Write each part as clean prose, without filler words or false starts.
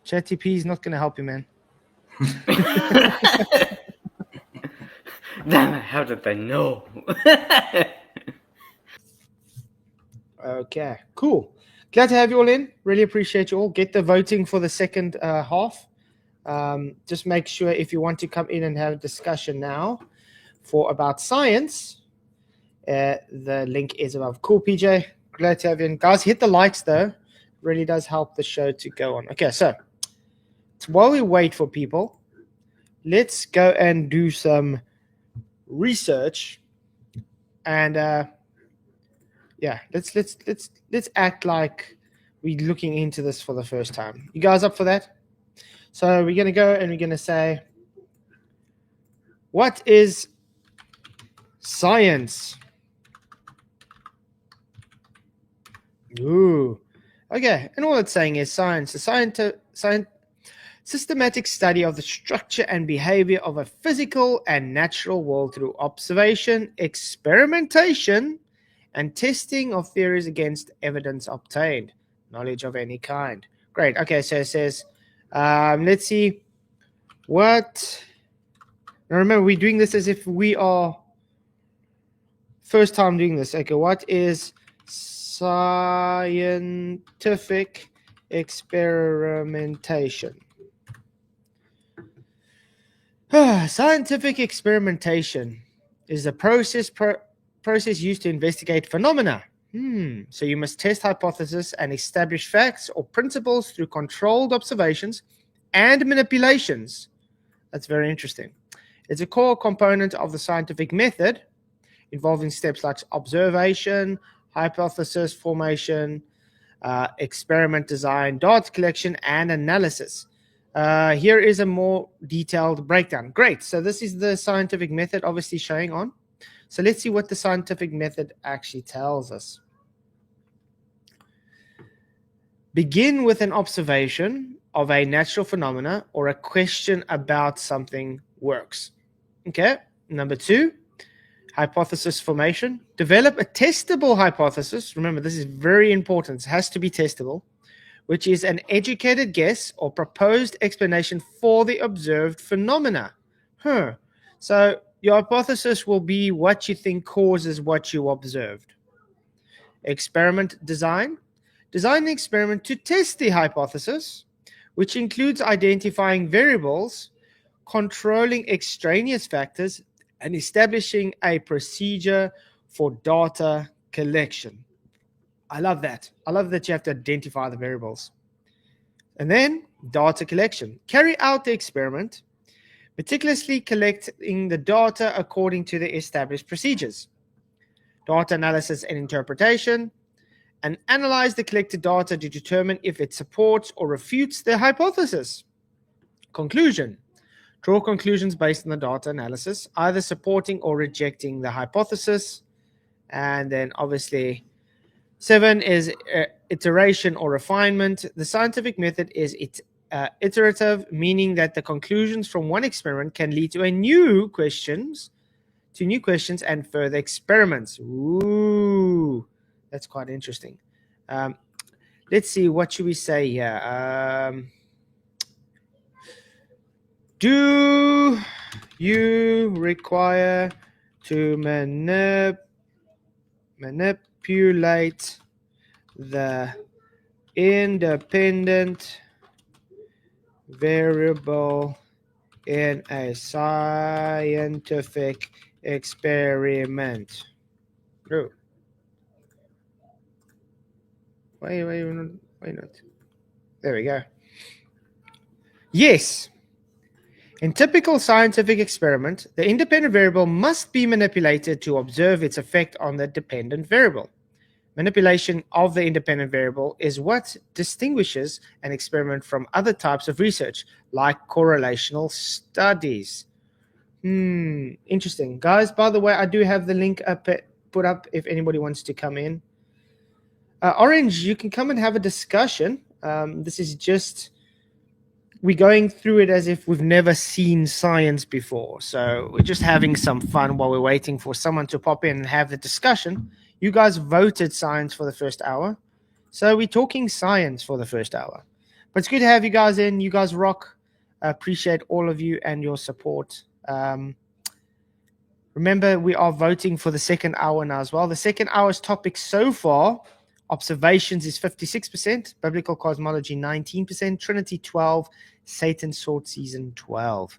ChatGPT is not going to help you, man. Damn it, how did they know? Okay, cool. Glad to have you all in. Really appreciate you all. Get the voting for the second half. Just make sure if you want to come in and have a discussion now for about science, the link is above. Cool, PJ. Glad to have you in. Guys, hit the likes, though. Really does help the show to go on. Okay, so while we wait for people, let's go and do some research. And yeah, let's act like we're looking into this for the first time. You guys up for that? So we're going to go and we're going to say, what is science? Ooh. Okay, and all it's saying is science. The systematic study of the structure and behavior of a physical and natural world through observation, experimentation, and testing of theories against evidence obtained. Knowledge of any kind. Great. Okay, so it says, let's see what. Now remember, we're doing this as if we are first time doing this. Okay, what is scientific experimentation? Scientific experimentation is a process used to investigate phenomena. So you must test hypotheses and establish facts or principles through controlled observations and manipulations. That's very interesting. It's a core component of the scientific method, involving steps like observation, hypothesis formation, experiment design, data collection, and analysis. Here is a more detailed breakdown. Great. So this is the scientific method obviously showing on. So let's see what the scientific method actually tells us. Begin with an observation of a natural phenomena or a question about something works. Okay. Number 2, hypothesis formation. Develop a testable hypothesis. Remember, this is very important. It has to be testable, which is an educated guess or proposed explanation for the observed phenomena. So your hypothesis will be what you think causes what you observed. Experiment design. Design an experiment to test the hypothesis, which includes identifying variables, controlling extraneous factors, and establishing a procedure for data collection. I love that. I love that you have to identify the variables. And then data collection. Carry out the experiment, meticulously collecting the data according to the established procedures. Data analysis and interpretation. And analyze the collected data to determine if it supports or refutes the hypothesis. Conclusion. Draw conclusions based on the data analysis, either supporting or rejecting the hypothesis. And then obviously 7 is iteration or refinement. The scientific method is iterative, meaning that the conclusions from one experiment can lead to new questions and further experiments. Ooh, that's quite interesting. Let's see, what should we say here? Do you require to manipulate the independent variable in a scientific experiment? Oh. Why not? There we go. Yes. In typical scientific experiment, the independent variable must be manipulated to observe its effect on the dependent variable. Manipulation of the independent variable is what distinguishes an experiment from other types of research, like correlational studies. Interesting. Guys, by the way, I do have the link put up if anybody wants to come in. Orange, you can come and have a discussion. This is just, we're going through it as if we've never seen science before. So we're just having some fun while we're waiting for someone to pop in and have the discussion. You guys voted science for the first hour. So we're talking science for the first hour. But it's good to have you guys in. You guys rock. I appreciate all of you and your support. Remember, we are voting for the second hour now as well. The second hour's topic so far, observations, is 56%, biblical cosmology 19%, Trinity 12%, Satan Sword Season 12%.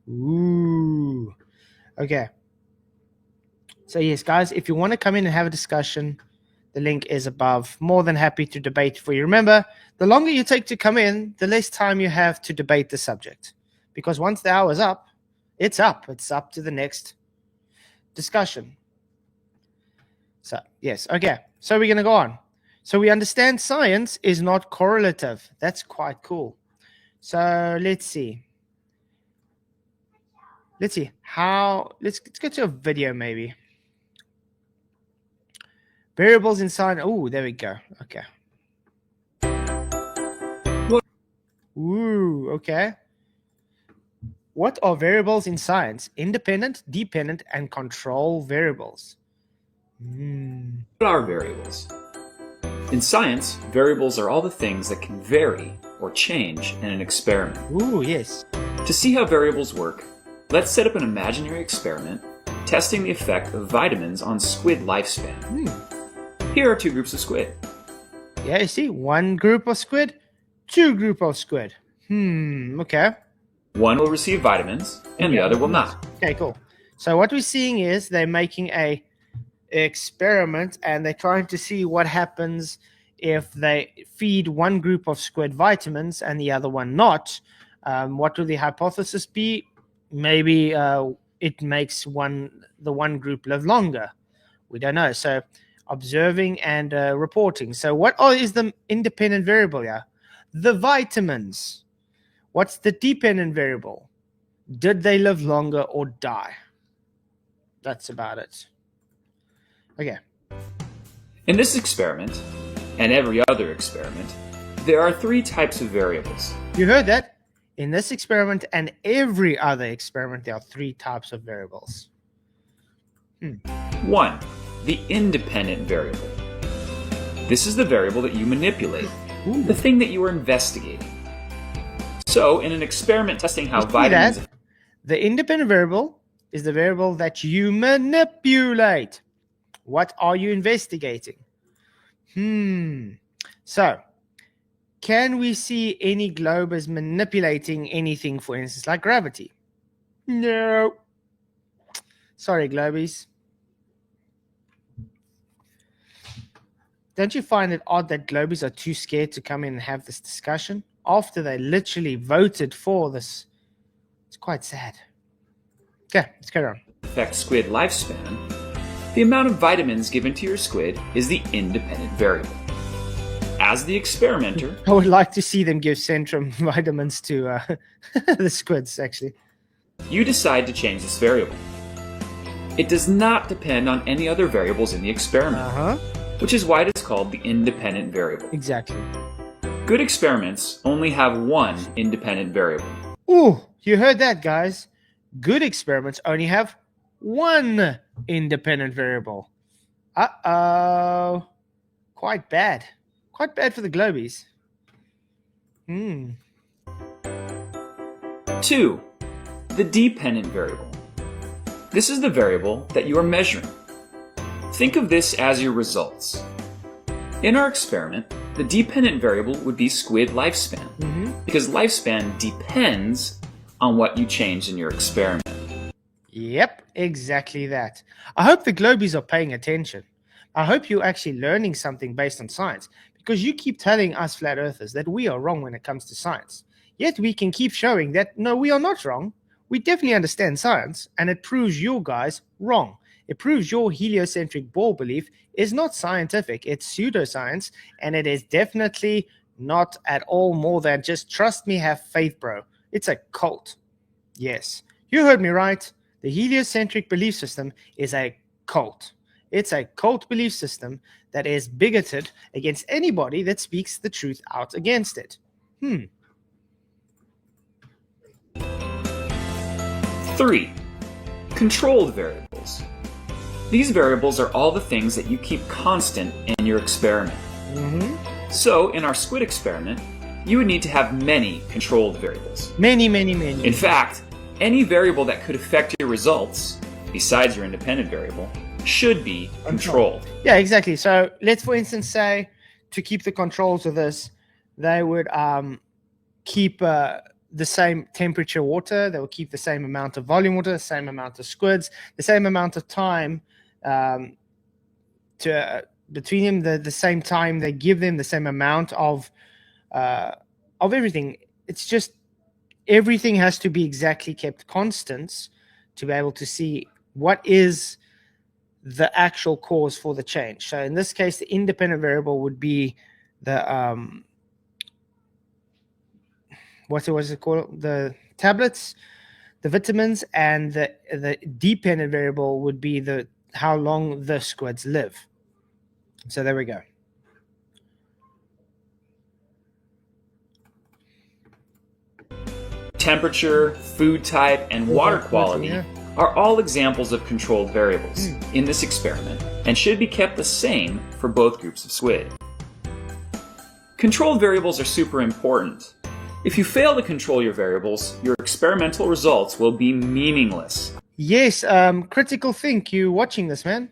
Ooh. Okay. So yes, guys, if you want to come in and have a discussion, the link is above. More than happy to debate for you. Remember, the longer you take to come in, the less time you have to debate the subject. Because once the hour's up, it's up. It's up to the next discussion. So, yes. Okay. So we're going to go on. So we understand science is not correlative. That's quite cool. So let's see. Let's go to a video maybe. Variables in science. Oh, there we go. Okay. Ooh, okay. What are variables in science? Independent, dependent, and control variables. What are variables? In science, variables are all the things that can vary or change in an experiment. Ooh, yes. To see how variables work, let's set up an imaginary experiment testing the effect of vitamins on squid lifespan. Here are two groups of squid. Yeah, you see, one group of squid, two group of squid. Okay. One will receive vitamins and the other will not. Okay, cool. So what we're seeing is they're making a experiment and they're trying to see what happens if they feed one group of squid vitamins and the other one not. What will the hypothesis be? Maybe it makes the one group live longer. We don't know. So observing and reporting. So what is the independent variable here? The vitamins. What's the dependent variable? Did they live longer or die? That's about it. Okay. In this experiment, and every other experiment, there are three types of variables. You heard that? In this experiment and every other experiment, there are three types of variables. One, the independent variable. This is the variable that you manipulate, the thing that you are investigating. So, in an experiment testing how vitamins... The independent variable is the variable that you manipulate. What are you investigating? So, can we see any globe as manipulating anything, for instance, like gravity? No. Sorry, globies. Don't you find it odd that globies are too scared to come in and have this discussion after they literally voted for this? It's quite sad. Okay, let's carry on. Affect squid lifespan. The amount of vitamins given to your squid is the independent variable. As the experimenter, I would like to see them give Centrum vitamins to the squids, actually. You decide to change this variable. It does not depend on any other variables in the experiment, which is why it is called the independent variable. Exactly. Good experiments only have one independent variable. Ooh, you heard that, guys. Good experiments only have one independent variable. Uh-oh. Quite bad. Quite bad for the globies. 2. The dependent variable. This is the variable that you are measuring. Think of this as your results. In our experiment, the dependent variable would be squid lifespan, because lifespan depends on what you changed in your experiment. Yep, exactly that. I hope the globies are paying attention. I hope you're actually learning something based on science, because you keep telling us flat earthers that we are wrong when it comes to science. Yet we can keep showing that, no, we are not wrong. We definitely understand science, and it proves you guys wrong. It proves your heliocentric ball belief is not scientific. It's pseudoscience, and it is definitely not at all more than just trust me, have faith, bro. It's a cult. Yes, you heard me right. The heliocentric belief system is a cult. It's a cult belief system that is bigoted against anybody that speaks the truth out against it. 3. Controlled variables. These variables are all the things that you keep constant in your experiment. So, in our squid experiment, you would need to have many controlled variables. Many. In fact, any variable that could affect your results, besides your independent variable, should be controlled. Yeah, exactly. So let's, for instance, say to keep the controls of this, they would keep the same temperature water. They will keep the same amount of volume water, the same amount of squids, the same amount of time between them, the same time they give them, the same amount of everything. It's just everything has to be exactly kept constant to be able to see what is the actual cause for the change. So in this case, the independent variable would be the what was it called? The tablets, the vitamins, and the dependent variable would be the how long the squids live. So there we go. Temperature, food type, and water quality are all examples of controlled variables in this experiment and should be kept the same for both groups of squid. Controlled variables are super important. If you fail to control your variables, your experimental results will be meaningless. Yes, critical think, you watching this, man.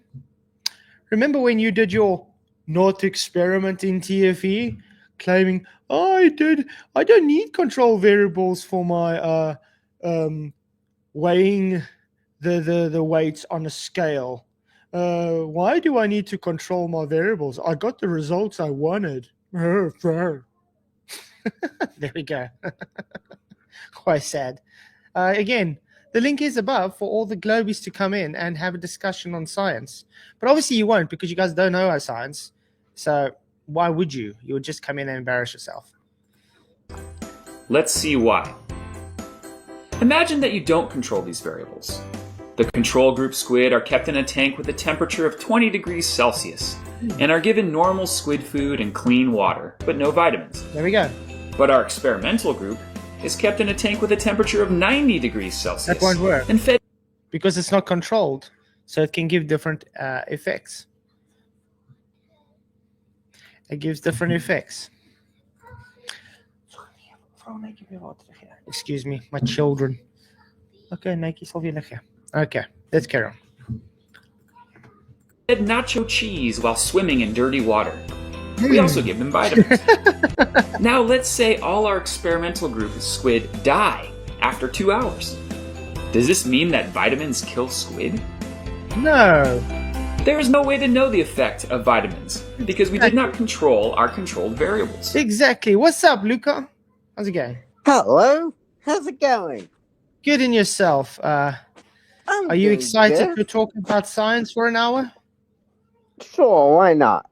Remember when you did your not experiment in TFE, claiming, I don't need control variables for my weighing the weights on a scale. Why do I need to control my variables? I got the results I wanted. There we go. Quite sad. Again, the link is above for all the Globies to come in and have a discussion on science. But obviously you won't, because you guys don't know our science. So why would you? You would just come in and embarrass yourself. Let's see why. Imagine that you don't control these variables. The control group squid are kept in a tank with a temperature of 20 degrees Celsius and are given normal squid food and clean water, but no vitamins. There we go. But our experimental group is kept in a tank with a temperature of 90 degrees Celsius. That won't work. And fed because it's not controlled, so it can give different effects. It gives different effects. Excuse me, my children. Okay, Nike, okay, let's carry on. Fed nacho cheese while swimming in dirty water. We also give them vitamins. Now let's say all our experimental group of squid die after 2 hours. Does this mean that vitamins kill squid? No. There is no way to know the effect of vitamins because we did not control our controlled variables. Exactly. What's up, Luca? How's it going? Hello. How's it going? Good in yourself. Are you excited to talk about science for an hour? Sure, why not?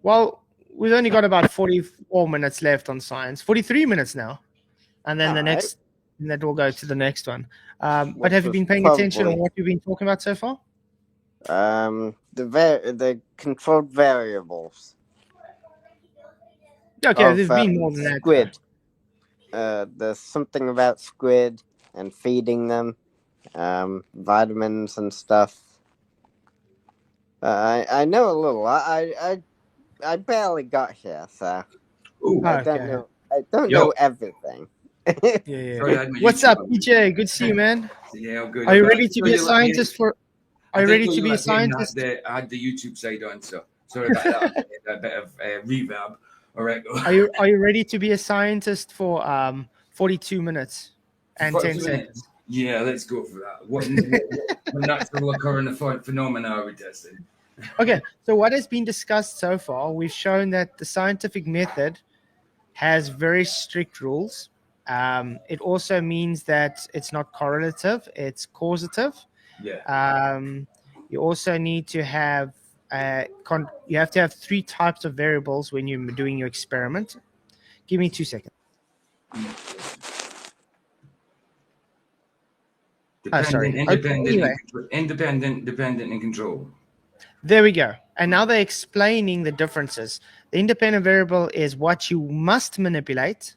Well, we've only got about 44 minutes left on science. 43 minutes now. And then and then we'll go to the next one. But have you been paying attention on what you've been talking about so far? The controlled variables. Okay, there's been more than that. Squid. There's something about squid and feeding them, vitamins and stuff. I know a little. I barely got here, so I don't know everything. Yeah. What's up, PJ? Good to see you, man. Yeah, I'm good. Are you ready to be a scientist for? Are you ready to be a scientist? I had the YouTube side on, so sorry about that. A bit of reverb. All right. Are you ready to be a scientist for 42 minutes and 10 seconds? Yeah, let's go for that. What natural occurring phenomena are we testing? Okay, so what has been discussed so far, we've shown that the scientific method has very strict rules. It also means that it's not correlative, it's causative. Yeah. You also need to have you have to have 3 types of variables when you're doing your experiment. Give me 2 seconds. Independent, dependent, and control. There we go. And now they're explaining the differences. The independent variable is what you must manipulate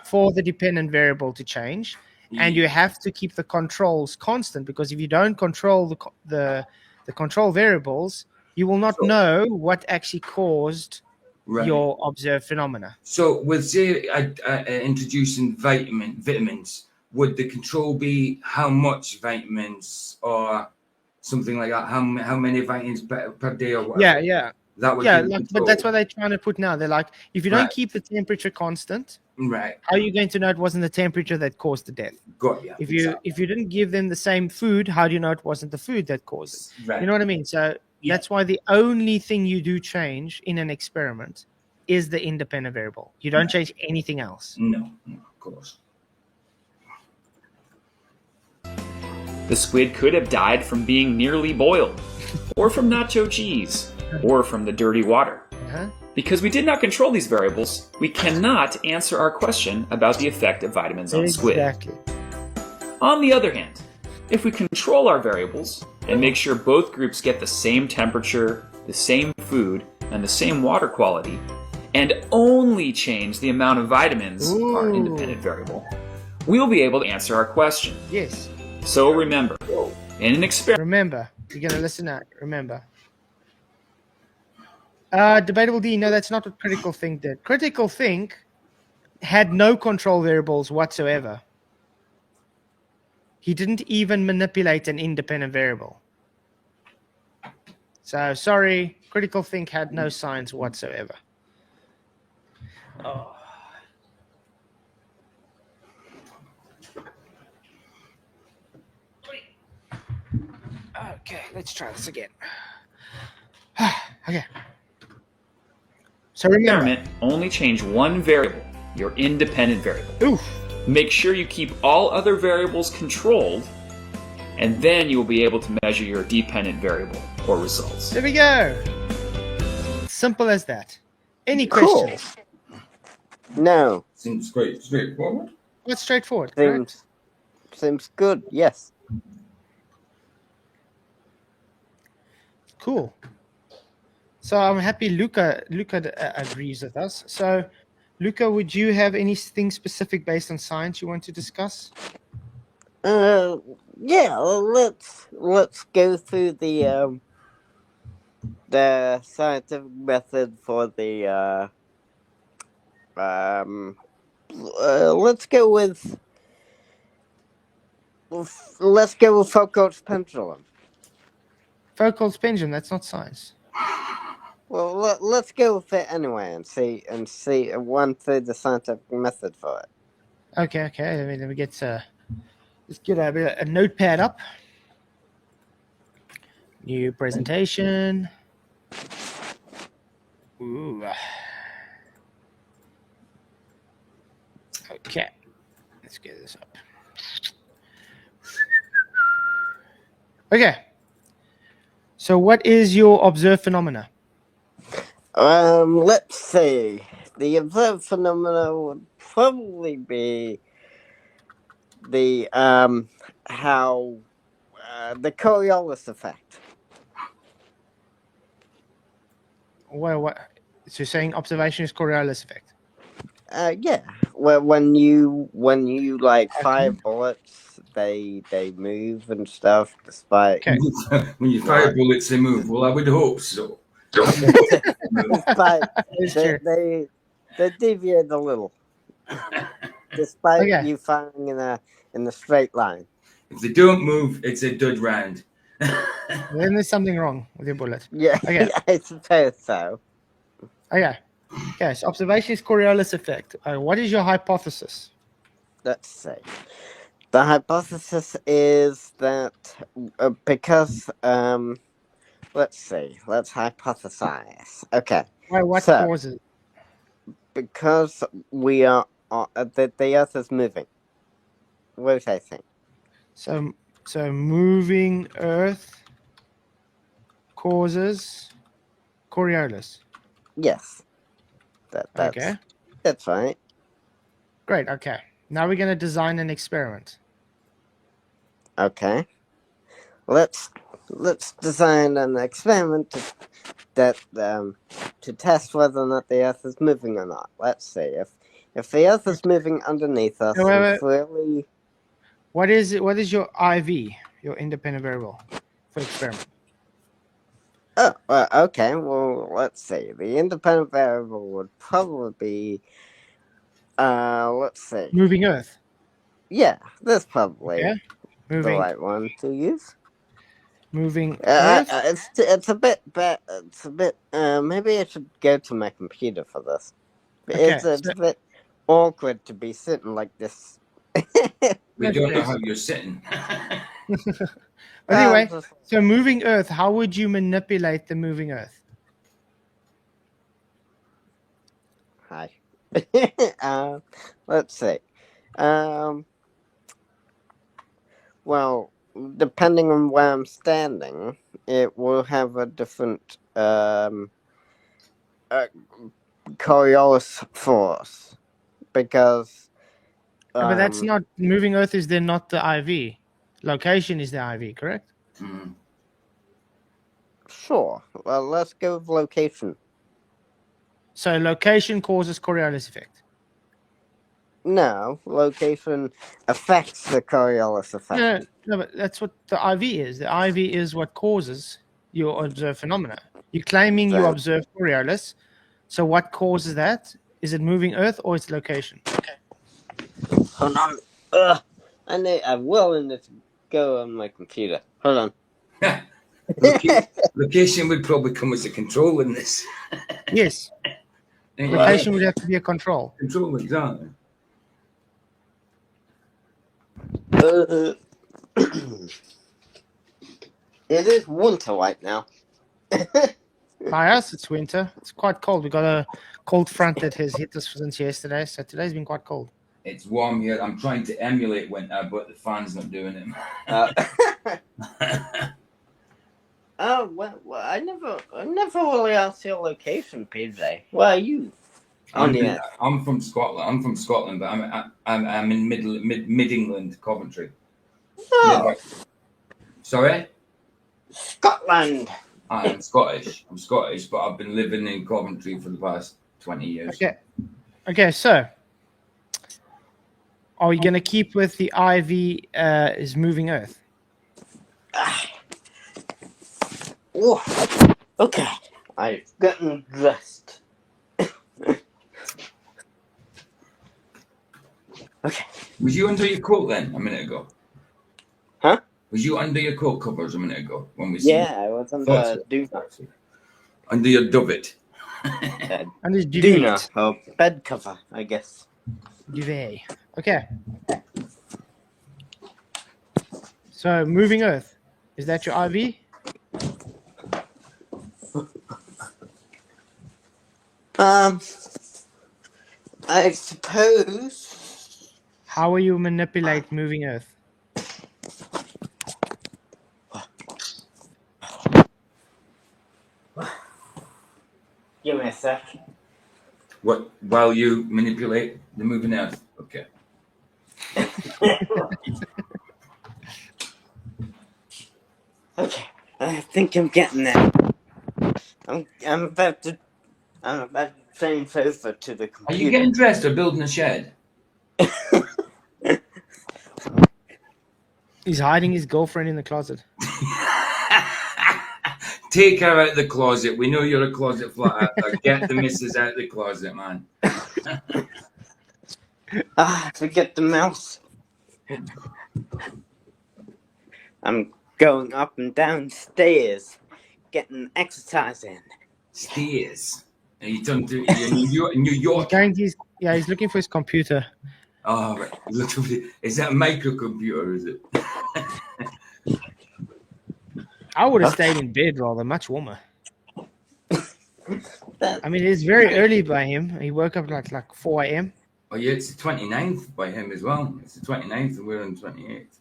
for the dependent variable to change. And you have to keep the controls constant, because if you don't control the control variables, you will not know what actually caused your observed phenomena. So with say introducing vitamins, would the control be how much vitamins or something like that? How many vitamins per day or whatever? Yeah. That would be the but that's what they're trying to put now. They're like, if you don't keep the temperature constant, right, how are you going to know it wasn't the temperature that caused the death? got you. If you didn't give them the same food, how do you know it wasn't the food that caused it? Right. You know what I mean? So that's why the only thing you do change in an experiment is the independent variable. You don't change anything else. No, of course. The squid could have died from being nearly boiled, or from nacho cheese, or from the dirty water. Because we did not control these variables, we cannot answer our question about the effect of vitamins on squid. Exactly. On the other hand, if we control our variables and make sure both groups get the same temperature, the same food, and the same water quality, and only change the amount of vitamins, our independent variable, we'll be able to answer our question. Yes. So remember, in an experiment... Remember, you're going to listen out. Remember. Debatable D, no, that's not what critical think did. Critical think had no control variables whatsoever. He didn't even manipulate an independent variable. So, sorry, critical think had no science whatsoever. Oh. Okay, let's try this again. Okay. So remember, experiment, only change one variable, your independent variable. Oof. Make sure you keep all other variables controlled, and then you will be able to measure your dependent variable or results. There we go. Simple as that. Any questions? No. Seems straightforward. What's straightforward? Seems good. Yes. Cool. So I'm happy Luca agrees with us. So, Luca, would you have anything specific based on science you want to discuss? Yeah. Let's go through the scientific method for the let's go with Foucault's pendulum. Foucault's pendulum. That's not science. Well, let's go with it anyway and see one through the scientific method for it. Okay. Let me get let's get a notepad up. New presentation. Ooh. Okay, let's get this up. Okay. So, what is your observed phenomena? Let's see. The observed phenomena would probably be the the Coriolis effect. Well, what? So you're saying observation is Coriolis effect? Yeah. Well, when you like fire bullets, they move and stuff. Despite when you fire bullets, they move. Well, I would hope so. Despite they deviate a little, despite you firing in a straight line. If they don't move, it's a dud round. Then there's something wrong with your bullet. Yeah, okay. I suppose so. Okay. So observation is Coriolis effect. What is your hypothesis? Let's see. The hypothesis is that because let's see. Let's hypothesize. Okay. What causes? Because we are that the Earth is moving. What do I think? So moving Earth causes Coriolis. Yes. That's right. Great. Okay. Now we're going to design an experiment. Okay. Let's design an experiment to test whether or not the Earth is moving or not. Let's see if the Earth is moving underneath us. Really... What is your IV, your independent variable for experiment? Oh, okay. Well, let's see. The independent variable would probably be, let's see. Moving Earth. Yeah, that's probably the Moving right one to use. Earth. It's a bit, maybe I should go to my computer for this. Okay, It's a bit awkward to be sitting like this. We don't know how you're sitting. Anyway, so moving Earth, how would you manipulate the moving Earth? Hi. Let's see. Well, depending on where I'm standing, it will have a different Coriolis force because. But that's not moving Earth. Is then not the IV? Location is the IV, correct? Mm. Sure. Well, let's go with location. So location causes Coriolis effect. No, location affects the Coriolis effect. No, but that's what the IV is. The IV is what causes your observed phenomena. You're claiming you observe Coriolis. So what causes that? Is it moving Earth or its location? Hold on. I will need to go on my computer. Hold on. Location would probably come as a control in this. Yes. Location would have to be a control. Control, exactly. It is winter right now. By us, it's winter. It's quite cold. We got a cold front that has hit us since yesterday. So today's been quite cold. It's warm here. I'm trying to emulate winter, but the fan's not doing it. Oh well, I never really asked your location, PJ. Where are you? I'm from Scotland. But I'm in mid England, Coventry. Oh. Sorry? Scotland. I'm Scottish. I'm Scottish, but I've been living in Coventry for the past 20 years. Okay. So, are we going to keep with the IV is moving Earth? Oh, okay. I've gotten dressed. Okay. Was you under your coat then a minute ago? Huh? Was you under your coat covers a minute ago when we? Yeah, I was under a duvet. Under your duvet. Under duvet. Oh, bed cover, I guess. Duvet. Okay. So, moving Earth, is that your IV? I suppose. How will you manipulate moving Earth? Give me a sec. What? While you manipulate the moving Earth? Okay. Okay, I think I'm getting there. I'm about to change over to the computer. Are you getting dressed or building a shed? He's hiding his girlfriend in the closet. Take her out the closet. We know you're a closet flat earther. Get the missus out the closet, man. Forget the mouse. I'm going up and down stairs, getting exercise in. Stairs. And you turn to New York. He's looking for his computer. Oh, right. Is that a microcomputer, is it? I would have stayed in bed rather, much warmer. I mean, it's very early by him. He woke up like 4 a.m. Oh, yeah, it's the 29th by him as well. It's the 29th and we're on the 28th.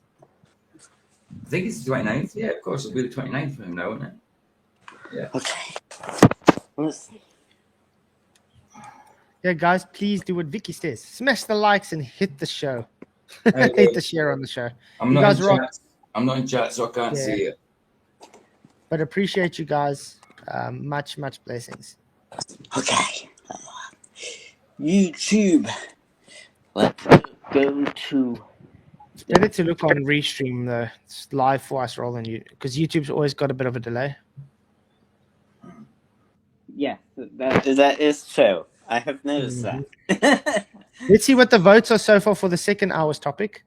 I think it's the 29th. Yeah, of course, it'll be the 29th for him now, won't it? Yeah. Okay. Listen. Yeah, guys, please do what Vicky says. Smash the likes and hit the show. Hit the share on the show. I'm not in chat, so I can't see it. But appreciate you guys. Much blessings. Okay. YouTube. Let's go to. It's better to look on Restream though. It's live for us rather than you, because YouTube's always got a bit of a delay. Yes, that is true. I have noticed that. Let's see what the votes are so far for the second hour's topic.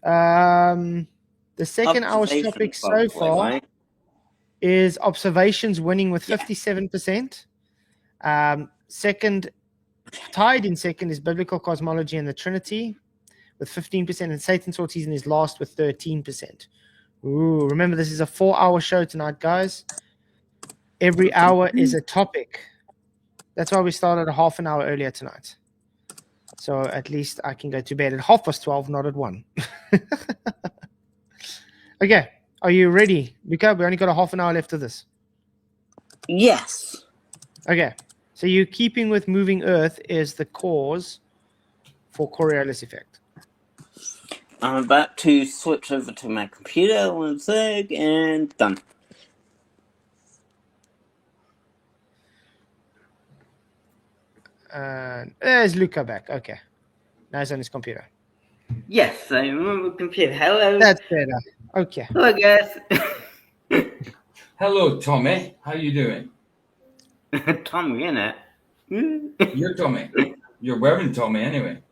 The second hour's Observation, topic so probably, far right? is observations winning with Yeah. 57%. Second, tied in second is biblical cosmology and the Trinity with 15%, and Satan's sorties is last with 13%. Ooh, remember this is a 4-hour show tonight, guys. Every hour is a topic. That's why we started a half an hour earlier tonight. So at least I can go to bed at 12:30, not at 1. Okay, are you ready? Luca, we only got a half an hour left of this. Yes. Okay, so you keeping with moving Earth is the cause for Coriolis effect. I'm about to switch over to my computer. 1 sec, and done. There's Luca back. Okay, now he's on his computer. Yes, I remember computer. Hello. That's better. Okay. Hello, guys. Hello, Tommy. How you doing? Tommy, innit? You're Tommy. You're wearing Tommy anyway.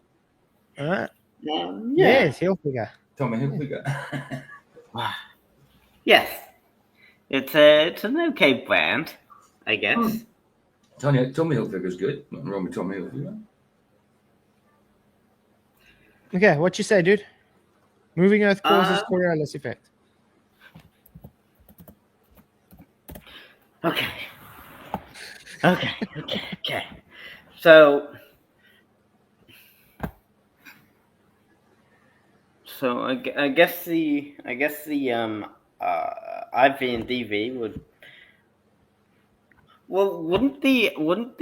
All right. Yeah. Yes, Hilfiger. Tommy Hilfiger. Yes. It's an okay brand, I guess. Tommy Hilfiger's good. Nothing wrong with Tommy Hilfiger. Okay, what you say, dude? Moving Earth causes Coriolis effect. Okay. So I guess the IV and DV would. Well, wouldn't the IV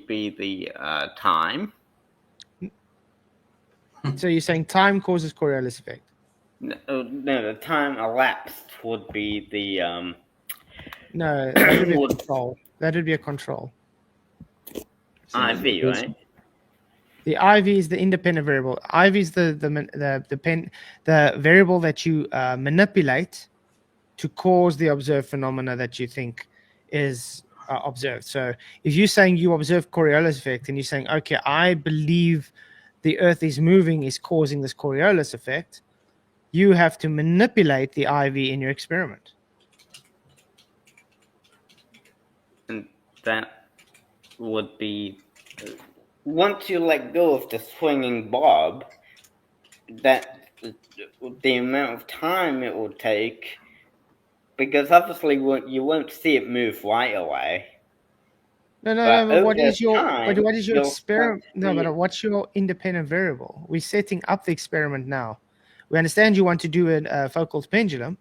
be the time? So you're saying time causes Coriolis effect? No, the time elapsed would be the No, that would be a control. That would be a control. IV, right? The IV is the independent variable. IV is the variable that you manipulate to cause the observed phenomena that you think is observed. So if you're saying you observe Coriolis effect and you're saying, okay, I believe the Earth is moving is causing this Coriolis effect, you have to manipulate the IV in your experiment. And that would be once you let go of the swinging bob, that the amount of time it will take, because obviously you won't see it move right away. No, But but what over is your time, what is your you'll experiment? start to No, see but what's your independent variable? We're setting up the experiment now. We understand you want to do a Foucault's pendulum,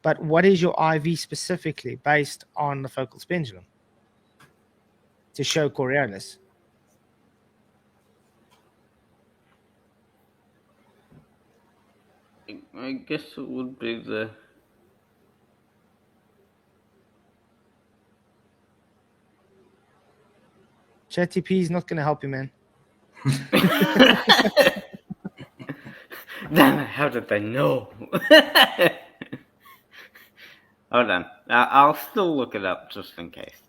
but what is your IV specifically based on the Foucault's pendulum to show Coriolis? I guess it would be the. ChatGPT is not going to help you, man. Damn it, how did they know? Hold on. I'll still look it up just in case.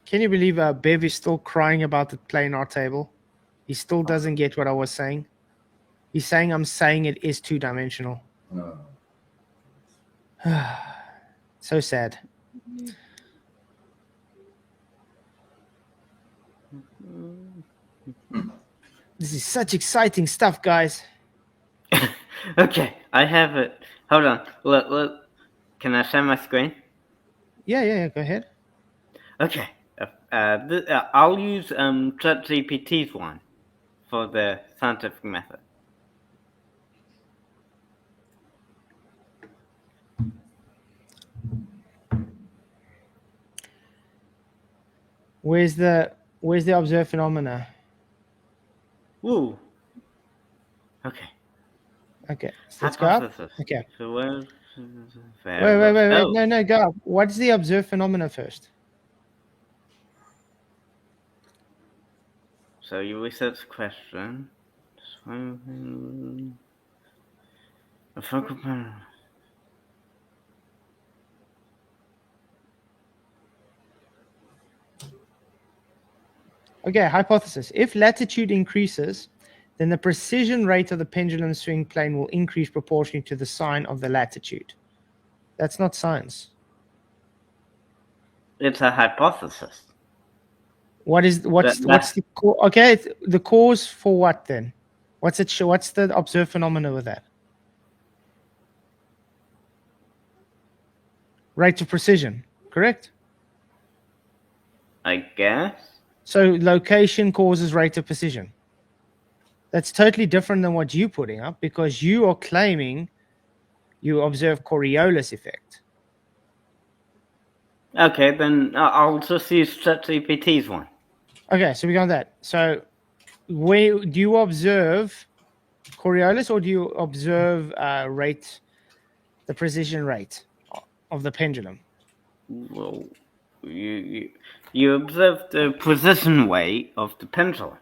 Can you believe Bev is still crying about the planar table? He still doesn't get what I was saying. He's saying I'm saying it is two-dimensional. Oh. So sad. This is such exciting stuff, guys. Okay, I have it. Hold on. Look. Can I share my screen? Yeah. Go ahead. Okay. I'll use ChatGPT's one for the scientific method. Where's the observed phenomena? Ooh. Okay. Okay, so let's go up. Okay. So where's Wait. No, go up. What's the observed phenomena first? So you research question. A focal point. Okay, hypothesis. If latitude increases, then the precision rate of the pendulum swing plane will increase proportionally to the sign of the latitude. That's not science. It's a hypothesis. What's the okay? The cause for what then? What's it show? What's the observed phenomena with that? Rate of precision, correct? I guess. So location causes rate of precision. That's totally different than what you're putting up because you are claiming you observe Coriolis effect. Okay, then I'll just use ChatGPT's one. Okay, so we got that. So where do you observe Coriolis or do you observe the precision rate of the pendulum? Well, you observe the precision weight of the pendulum.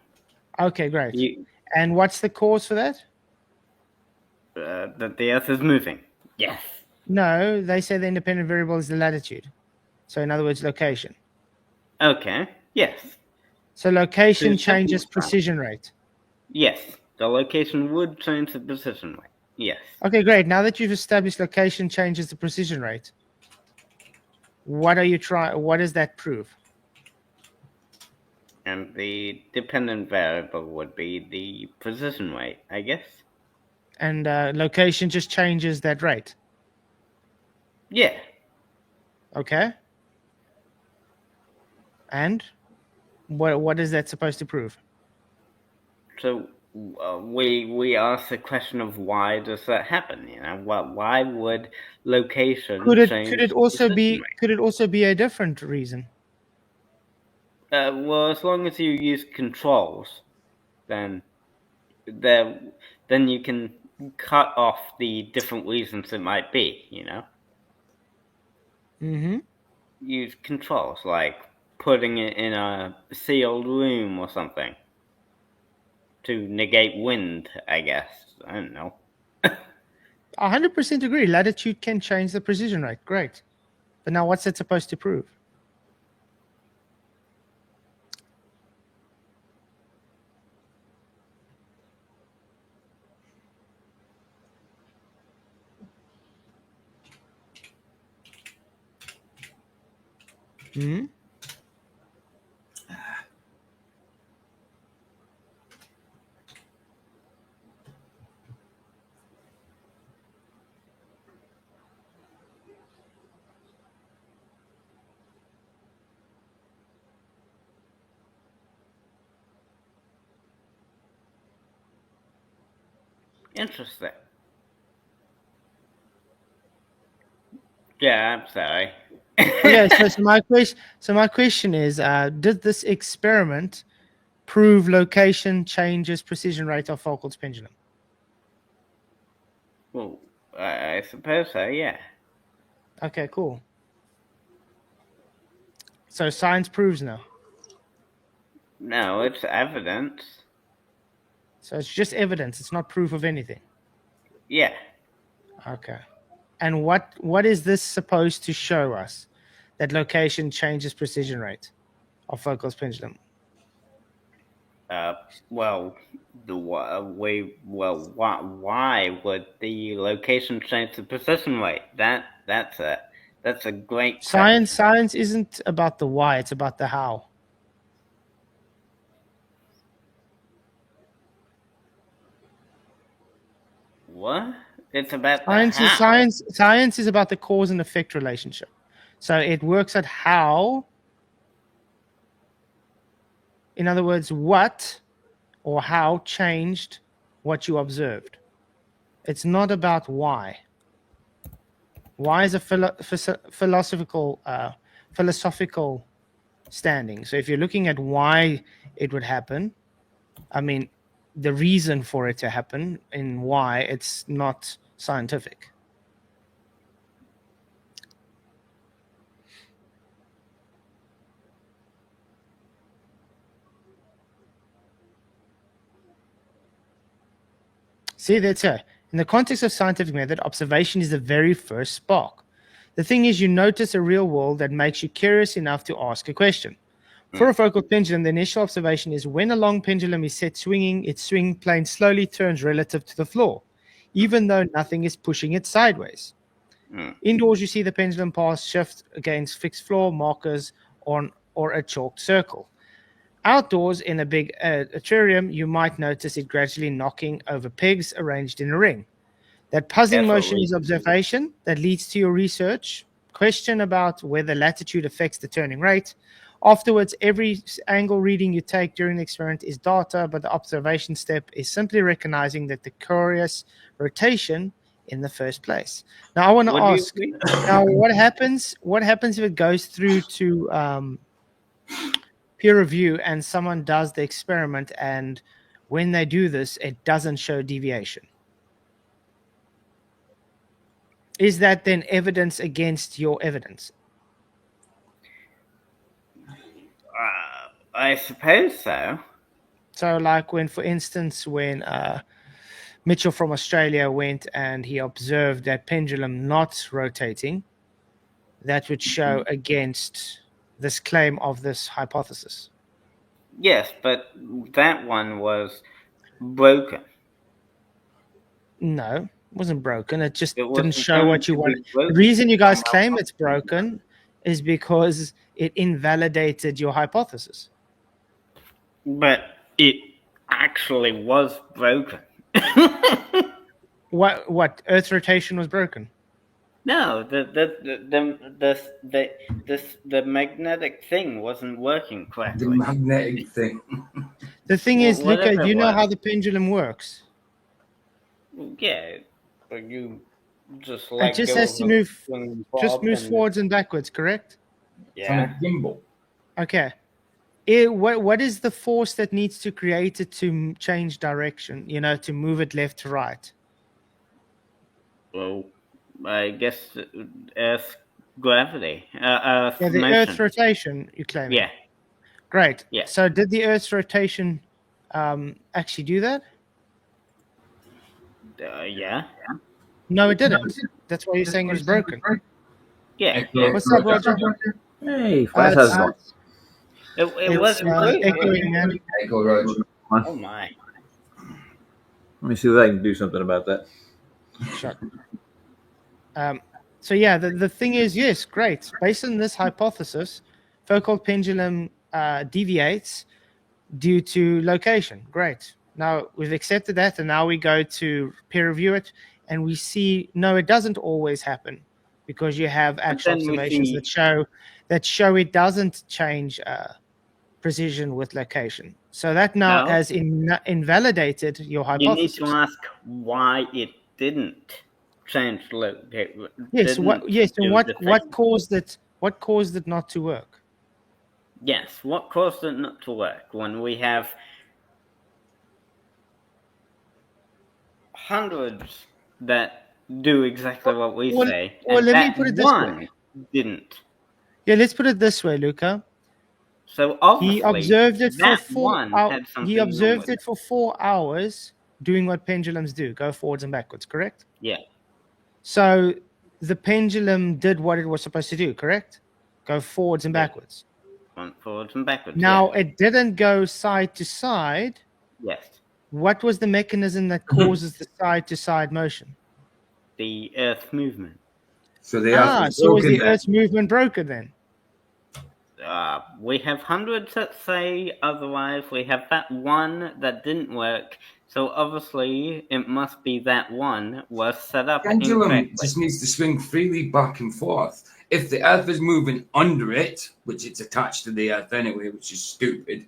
Okay, great. And what's the cause for that? That the Earth is moving. Yes. No, they say the independent variable is the latitude. So in other words, location. Okay. Yes. So location To changes simplify. precision rate. Yes. The location would change the precision rate. Yes. Okay, great. Now that you've established location changes the precision rate, what does that prove? And the dependent variable would be the precision rate, I guess. And location just changes that rate. Yeah. Okay. And what is that supposed to prove? So we ask the question of why does that happen? You know, why would location change? Could it also be a different reason? Well, as long as you use controls, then you can cut off the different reasons it might be. You know, Mm-hmm. use controls like putting it in a sealed room or something to negate wind. I guess I don't know. 100% agree. Latitude can change the precision rate. Great. But now what's it supposed to prove? Hmm. Interesting. Yeah, I'm sorry. Okay, so my question is, did this experiment prove location changes precision rate of Foucault's pendulum? Well, I suppose so, yeah. Okay, cool. So science proves now. No, it's evidence. So it's just evidence. It's not proof of anything. Yeah. Okay. And what is this supposed to show us? That location changes precision rate of Foucault's pendulum. Well, why would the location change the precision rate? That's a great question. Science isn't about the why, it's about the how. What? It's about the how. Science is about the cause and effect relationship. So it works at how, in other words, what or how changed what you observed. It's not about why. Why is a philosophical standing. So if you're looking at why it would happen, I mean, the reason for it to happen and why, it's not scientific. See, that's it. In the context of scientific method, observation is the very first spark. The thing is, you notice a real world that makes you curious enough to ask a question. For a focal pendulum, the initial observation is when a long pendulum is set swinging, its swing plane slowly turns relative to the floor, even though nothing is pushing it sideways. Indoors, you see the pendulum path shift against fixed floor markers or a chalked circle. Outdoors, in a big terrarium, you might notice it gradually knocking over pegs arranged in a ring. That puzzling That's what motion we- is observation that leads to your research. Question about whether latitude affects the turning rate. Afterwards, every angle reading you take during the experiment is data, but the observation step is simply recognizing that the curious rotation in the first place. Now, I want to Would you ask. agree? Now, what happens? What happens if it goes through to peer review and someone does the experiment, and when they do this, it doesn't show deviation? Is that then evidence against your evidence? I suppose so. So, like when, for instance, when Mitchell from Australia went and he observed that pendulum not rotating, that would show against this claim of this hypothesis. Yes, but that one was broken. No, it wasn't broken. It just It didn't wasn't show going what you to be wanted. The broken. reason you guys claim it's broken is because it invalidated your hypothesis. But it actually was broken. What Earth's rotation was broken? No, the magnetic thing wasn't working The correctly. magnetic thing. The thing is, Luca, Whatever do you it know was. how the pendulum works? Yeah, but you just It like just go has to over move, swinging just bob moves and forwards and backwards, correct? On a yeah. gimbal. Okay. What is the force that needs to create it to change direction? You know, to move it left to right. Well, I guess Earth gravity, Earth Yeah, the motion. Earth's rotation. You claim. Yeah, Great. Yeah. So did the Earth's rotation actually do that? yeah, No, it didn't. That's why you're saying it was broken. yeah. What's up, Roger? Hey, Uh, Flash, how's it it's- going? It wasn't broken. echoing, man. Echo Roger. Oh my! Let me see if I can do something about that. Shut. So yeah, the thing is, yes, great. Based on this hypothesis, focal pendulum deviates due to location. Great. Now we've accepted that, and now we go to peer review it, and we see no, it doesn't always happen because you have actual then we observations see- that show it doesn't change precision with location. So that now No. has invalidated your You need hypothesis. to ask why it didn't change location. Yes. And what caused it? What caused it not to work? Yes, what caused it not to work when we have hundreds that do exactly what we Well- say, well, and let me that put it this one way. didn't. Yeah, let's put it this way, Luca. So obviously, He observed it for that 4 one hours. had something He wrong observed with it for 4 hours, doing what pendulums do: go forwards and backwards. Correct. Yeah, So the pendulum did what it was supposed to do. Correct. Go forwards and Yeah. backwards. went forwards and backwards. Now it didn't go side to side. yes, What was the mechanism that causes the side to side motion? the Earth movement. So the Earth So is was broken the then. Earth's movement broken then? We have hundreds that say otherwise. We have that one that didn't work. So obviously, it must be that one was set up Pendulum incorrectly. just needs to swing freely back and forth. If the Earth is moving under it, which it's attached to the Earth anyway, which is stupid,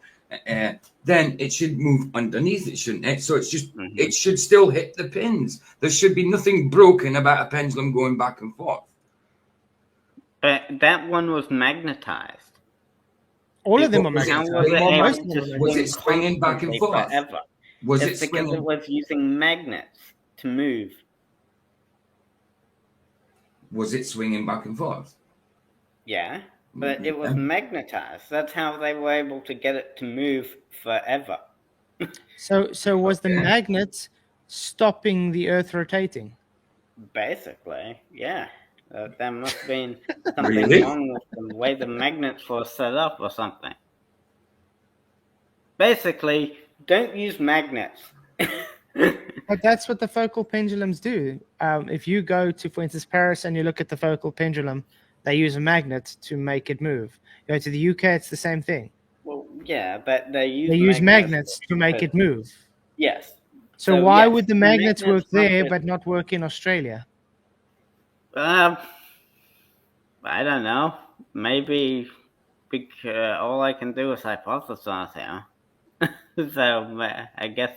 then it should move underneath it, shouldn't it? So it's just it should still hit the pins. There should be nothing broken about a pendulum going back and forth. But that one was magnetized. All of them are Was it How magnetized. was it swinging Well, able most back- of them to are was magnetized. it swinging back and constantly forth? forever? Was It's it because swinging? it was using magnets to move. Was it swinging back and forth? Yeah, but it was magnetized. That's how they were able to get it to move forever. So was the Okay. magnet stopping the Earth rotating. Basically, yeah. There must have been something Really? wrong with the way the magnets were set up or something. Basically, don't use magnets. But that's what the focal pendulums do. If you go to, for instance, Paris and you look at the focal pendulum, they use a magnet to make it move. You go to the UK, it's the same thing. Well, yeah, but they use magnets to make it move. Yes. So why would the magnets work there but not work in Australia? I don't know. Maybe because all I can do is hypothesize here. So I guess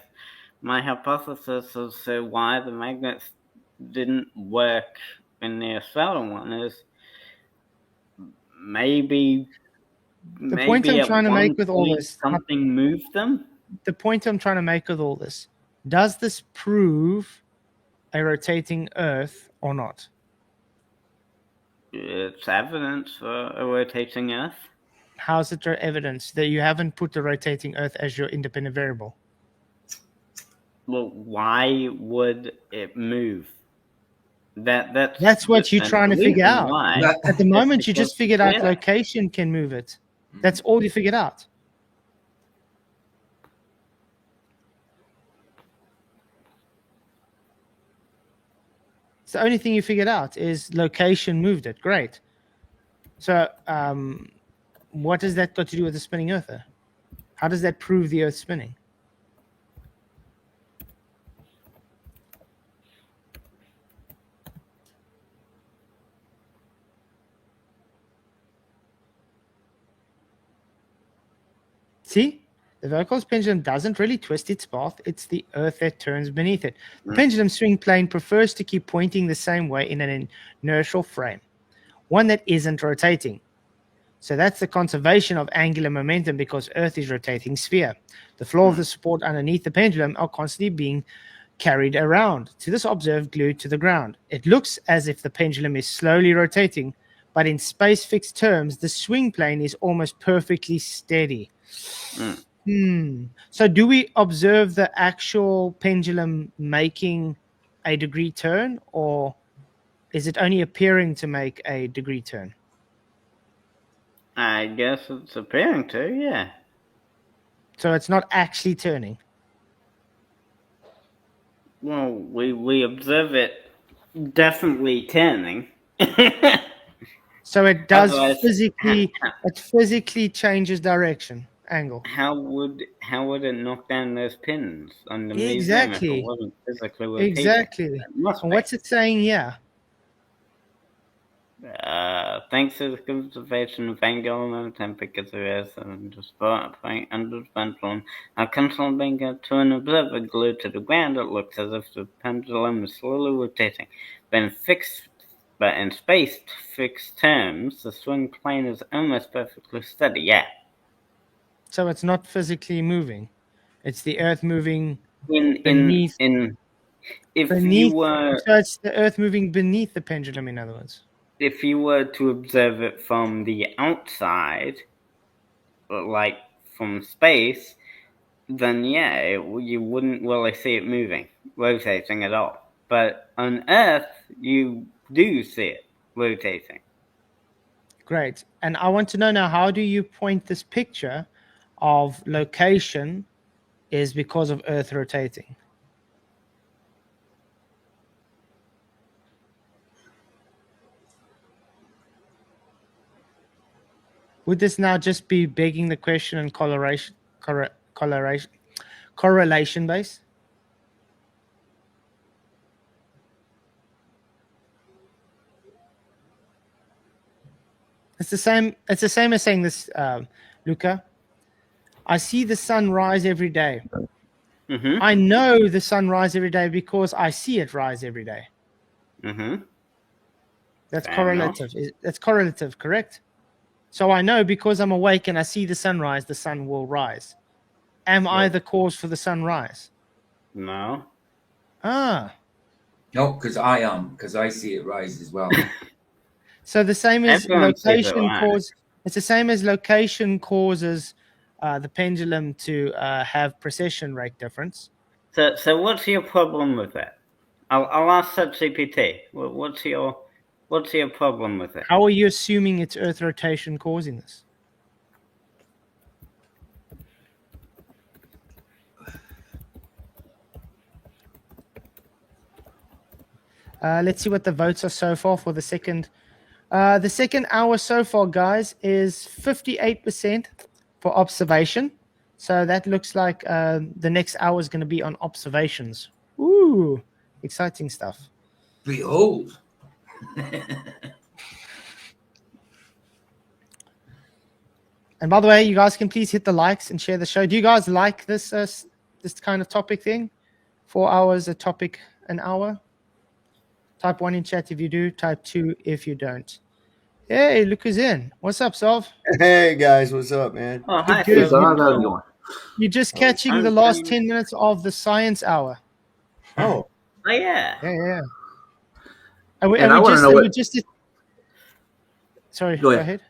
my hypothesis as to why the magnets didn't work in the Australian one is maybe The point I'm trying to make with all this, something moved them. The point I'm trying to make with all this, does this prove a rotating Earth or not? It's evidence for a rotating Earth. How's it evidence that you haven't put the rotating Earth as your independent variable? Well, why would it move? That's what you're trying to figure out. At the moment, you just figured out location can move it. That's all you figured out. It's the only thing you figured out is location moved it. Great. So what has that got to do with the spinning Earth? How does that prove the Earth spinning? See, the Volko's pendulum doesn't really twist its path. It's the Earth that turns beneath it. The pendulum swing plane prefers to keep pointing the same way in an inertial frame, one that isn't rotating. So that's the conservation of angular momentum because Earth is rotating sphere. The floor of the support underneath the pendulum are constantly being carried around to this observed glued to the ground. It looks as if the pendulum is slowly rotating, but in space-fixed terms, the swing plane is almost perfectly steady. So do we observe the actual pendulum making a degree turn, or is it only appearing to make a degree turn? I guess it's appearing to, yeah. So it's not actually turning? Well, we observe it definitely turning. So it does it physically changes direction, angle. How would it knock down those pins on the Exactly. museum if it wasn't physically rotating? Exactly. What's it saying here? Thanks to the conservation of angular momentum because of Earth and the spot point under the pendulum, a constant being to an observer glued to the ground, it looks as if the pendulum is slowly rotating. But in space-fixed terms, the swing plane is almost perfectly steady, yeah. So it's not physically moving. It's the Earth moving beneath. So it's the Earth moving beneath the pendulum, in other words. If you were to observe it from the outside, like from space, then yeah, you wouldn't really see it moving, rotating at all. But on Earth, you do see it rotating. Great. And I want to know now, how do you point this picture of location is because of Earth rotating? Would this now just be begging the question and correlation base? It's the same as saying this, Luca. I see the sun rise every day. Mm-hmm. I know the sun rise every day because I see it rise every day. Mm-hmm. That's correlative. That's correlative, correct? So I know because I'm awake and I see the sunrise, the sun will rise. Am I the cause for the sunrise? No. Ah. No, because I am, because I see it rise as well. So the same as location cause. It's the same as location causes the pendulum to have precession rate difference. So what's your problem with that? I'll ask ChatGPT. What's your problem with it? How are you assuming it's Earth rotation causing this? Let's see what the votes are so far for the second. The second hour so far, guys, is 58% for observation. So that looks like the next hour is going to be on observations. Ooh, exciting stuff. Behold. And by the way, you guys can please hit the likes and share the show. Do you guys like this this kind of topic thing? 4 hours a topic, an hour? Type 1 in chat if you do. Type 2 if you don't. Hey, look who's in. What's up, Solve? Hey guys, what's up, man? Oh, hi, Good. So how's that going? You're just catching the last 10 minutes of the science hour. Oh, Oh yeah. Yeah. And And I wanna know what- Sorry, Go go ahead. ahead.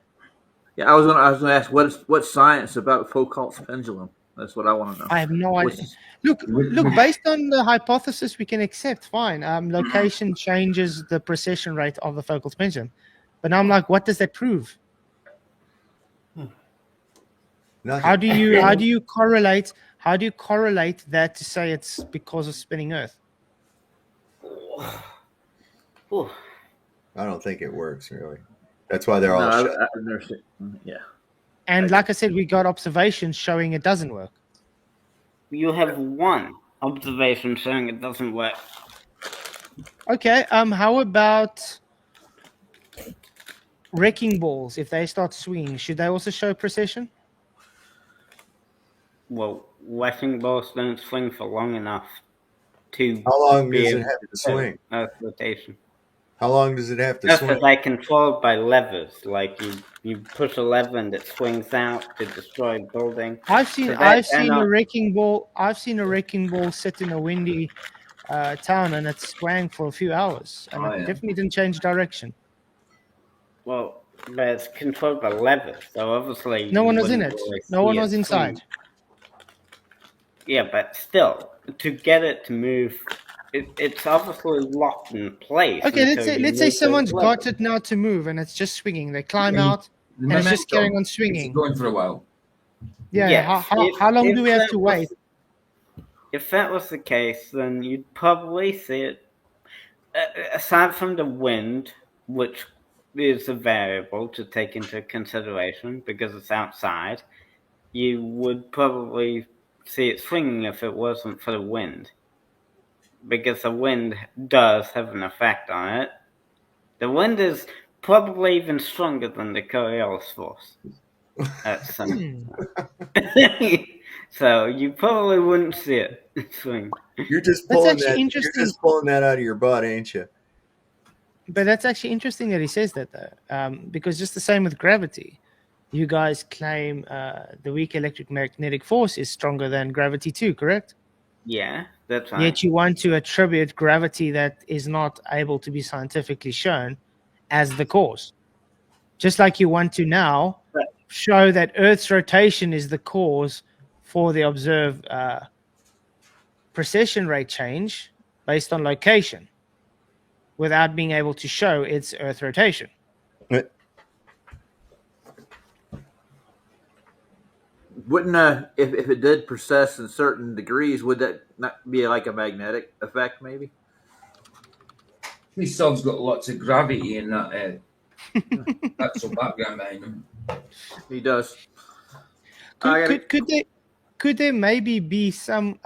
Yeah, I was gonna ask what's science about Foucault's pendulum? That's what I want to know. I have no idea. What's- Look. Based on the hypothesis, we can accept. Fine. Location changes the precession rate of the focal pendulum, but now I'm like, what does that prove? nothing. How do you correlate? How do you correlate that to say it's because of spinning Earth? Ooh. I don't think it works really. That's why they're all. No, shut. I've never seen. Yeah. And like I said, we got observations showing it doesn't work. You have one observation showing it doesn't work. Okay. How about wrecking balls? If they start swinging, should they also show precession? Well, wrecking balls don't swing for long enough to How long be does it able have to swing? Earth rotation. How long does it have to Just swing? as I controlled by levers, like you push a lever and it swings out to destroy a building. I've seen So I've they're seen not- a wrecking ball. I've seen a wrecking ball sit in a windy town and it swang for a few hours, and Oh, it yeah. definitely didn't change direction. Well, but it's controlled by levers, so obviously No you one was in wouldn't it. really No one see was it inside. swing. Yeah, but still, to get it to move, it's obviously locked in place. Okay, until you let's say move those someone's got levers. it now to move, and it's just swinging. They climb Yeah, out, and it's just carrying on It's swinging. going for a while. Yeah. Yes, How long if do we have that to was- wait? If that was the case, then you'd probably see it. Aside from the wind, which is a variable to take into consideration because it's outside, you would probably see it swinging if it wasn't for the wind. Because the wind does have an effect on it. The wind is probably even stronger than the Coriolis force. At some... So you probably wouldn't see it swing. You're just That's pulling actually that. You're interesting. just pulling that out of your butt, ain't you? But that's actually interesting that he says that, though, because just the same with gravity. You guys claim the weak electromagnetic force is stronger than gravity too, correct? Yeah, that's right. Yet you want to attribute gravity that is not able to be scientifically shown as the cause. Just like you want to now Right. show that Earth's rotation is the cause for the observed precession rate change based on location without being able to show its Earth rotation. Wouldn't if it did precess in certain degrees, would that not be like a magnetic effect? Maybe. These songs got lots of gravity in that actual background behind them. He does. I gotta- Could there maybe be some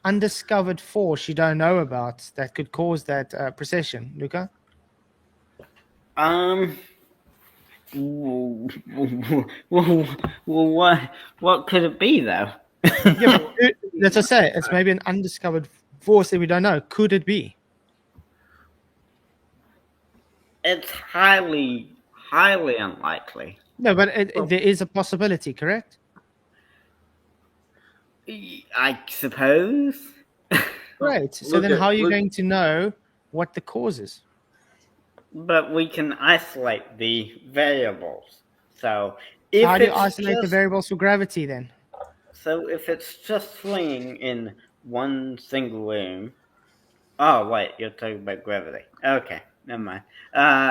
undiscovered force you don't know about that could cause that precession, Luca? Well, what could it be though? Yeah, but that's what I say. It's maybe an undiscovered force that we don't know. Could it be? It's highly unlikely. No, but there is a possibility, correct? I suppose. Right. So look then at- how are you look- going to know what the cause is? But we can isolate the variables. So if How do you it's isolate the just- variables for gravity then? So if it's just swinging in one single room. Oh wait, you're talking about gravity. Okay, never mind.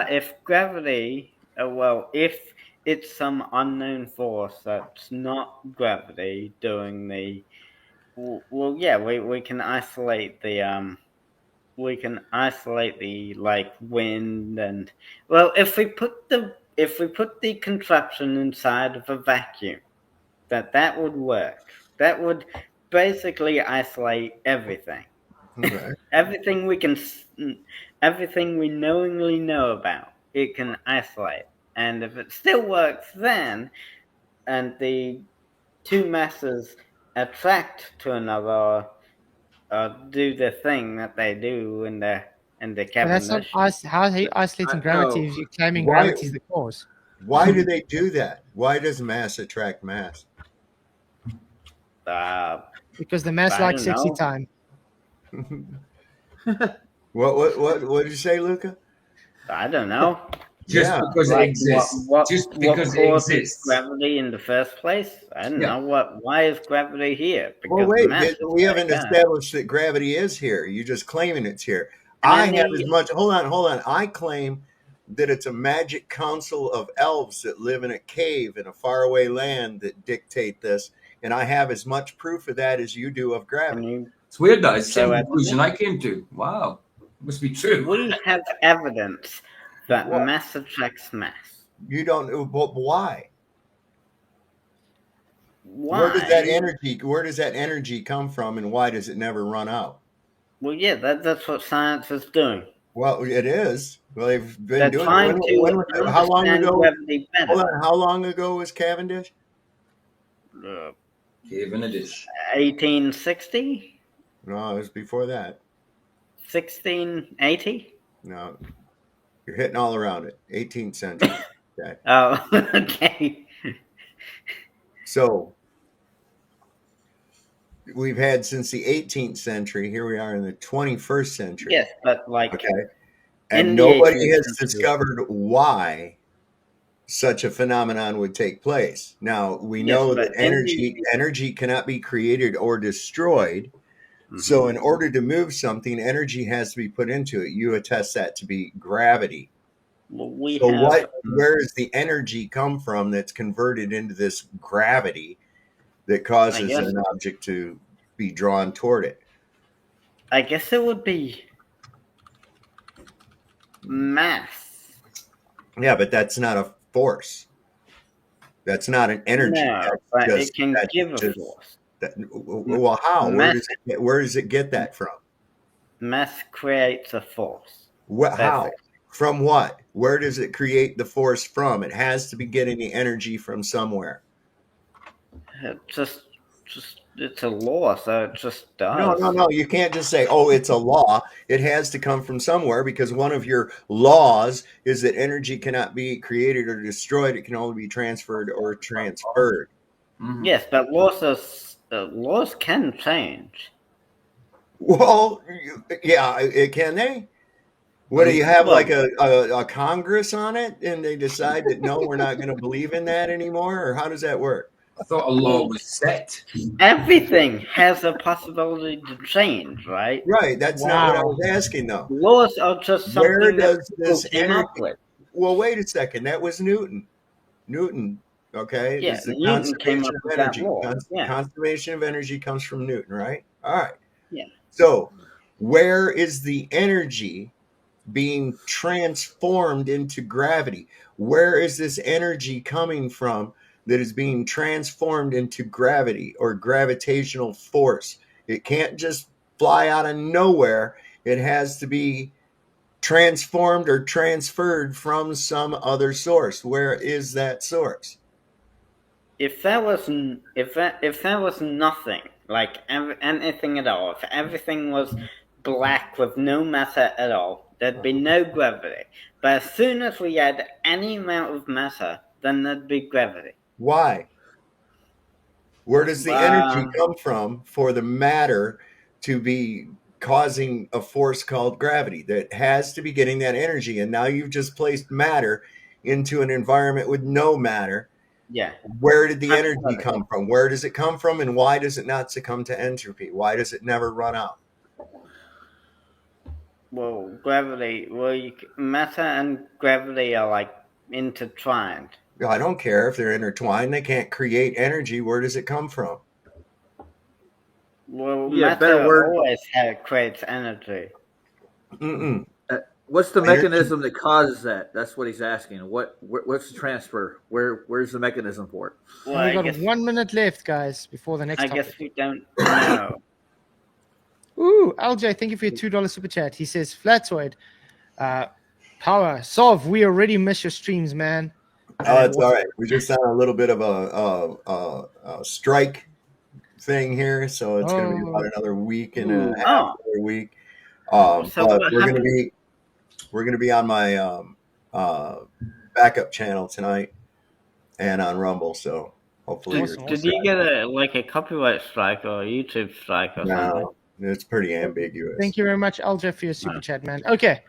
If gravity, if it's some unknown force that's not gravity doing the, well, yeah, we can isolate the like wind and, well, if we put the contraption inside of a vacuum, that would work. That would basically isolate everything. Okay. Everything we can, everything we knowingly know about, it can isolate. And if it still works then, and the two masses attract to another, do the thing that they do in the But that's not Cavendish. how are you isolating gravity No. if you're claiming Why? gravity is the cause? Why do they do that? Why does mass attract mass? Uh, Because the mass I likes don't sexy know. time. What did you say, Luca? I don't know. Just Yeah. because it Like exists. Just what because it causes exists. gravity in the first place? I don't Yeah. know. Why is gravity here? Well, Because the wait, mass is we haven't back down. established that gravity is here. You're just claiming it's here. And I then have as much. Hold on. I claim that it's a magic council of elves that live in a cave in a faraway land that dictate this, and I have as much proof of that as you do of gravity. It's weird that it's the So same conclusion I came to. Wow. Must be true. we have evidence that What? mass attracts mass. You don't know, but why? Why? Where does that energy come from, and why does it never run out? Well, yeah, that's what science is doing. Well, it is. Well, they've been They're doing it. trying to How long understand ago? gravity better. Hold on. How long ago was Cavendish? Cave in a dish. 1860? No, it was before that. 1680? No, you're hitting all around it. 18th century. Okay. Oh, okay. So we've had since the 18th century. Here we are in the 21st century. Yes, but like, Okay. in And the nobody 18th has century. discovered why such a phenomenon would take place. Now, we Yes, know but that energy cannot be created or destroyed. So in order to move something, energy has to be put into it. You attest that to be gravity. Well, we So have, where does the energy come from that's converted into this gravity that causes guess- an object to be drawn toward it? I guess it would be mass. Yeah, but that's not a force. That's not an energy. No, That's but just- it can that's give a just- force. well, how? Mass- Where does it get that from? Mass creates a force. How? Perfect. From what? Where does it create the force from? It has to be getting the energy from somewhere. It just it's a law, so it just does. No. You can't just say, oh, it's a law. It has to come from somewhere because one of your laws is that energy cannot be created or destroyed. It can only be transferred or transferred. Mhm. Yes, but laws can change. Well, yeah, can they? What do you have, Well- like a Congress on it, and they decide that no, we're not going to believe in that anymore, or how does that work? I thought a law was set. Everything has a possibility to change, right? Right, that's not what I Wow. was asking though. Laws are just Where something that does people this came up energy? with. Well, wait a second. That was Newton. Okay, Yeah, it's the Newton came conservation up of with that energy. law. Yeah. Conservation of energy comes from Newton, right? All right. Yeah. So, where is the energy being transformed into gravity? Where is this energy coming from that is being transformed into gravity or gravitational force? It can't just fly out of nowhere. It has to be transformed or transferred from some other source. Where is that source? If that was nothing, like anything at all, if everything was black with no matter at all, there'd be no gravity. But as soon as we add any amount of matter, then there'd be gravity. Why? Where does the energy come from for the matter to be causing a force called gravity that has to be getting that energy? And now you've just placed matter into an environment with no matter. Yeah. Where did the energy Hypothetically. come from? Where does it come from, and why does it not succumb to entropy? Why does it never run out? Well, gravity. Well, matter and gravity are like intertwined. I don't care if they're intertwined. They can't create energy. Where does it come from? Well, Yeah, better matter word. always creates energy. Mm-mm. What's the Energy- mechanism that causes that? That's what he's asking. What's the transfer? Where's the mechanism for it? Well, And we I got guess 1 minute left, guys, before the next I topic. guess we don't know. Ooh, LJ, thank you for your $2 super chat. He says, Flatoid, power. Sov, we already miss your streams, man. Oh, it's all right. We just on a little bit of a strike thing here, so it's going to be about another week and a half, another week. So But what we're going happened? to be on my backup channel tonight and on Rumble. So hopefully, Awesome, Did you get a copyright strike or a YouTube strike or something? no, it's pretty ambiguous. Thank you very much, LJ, for your super chat, man. Okay,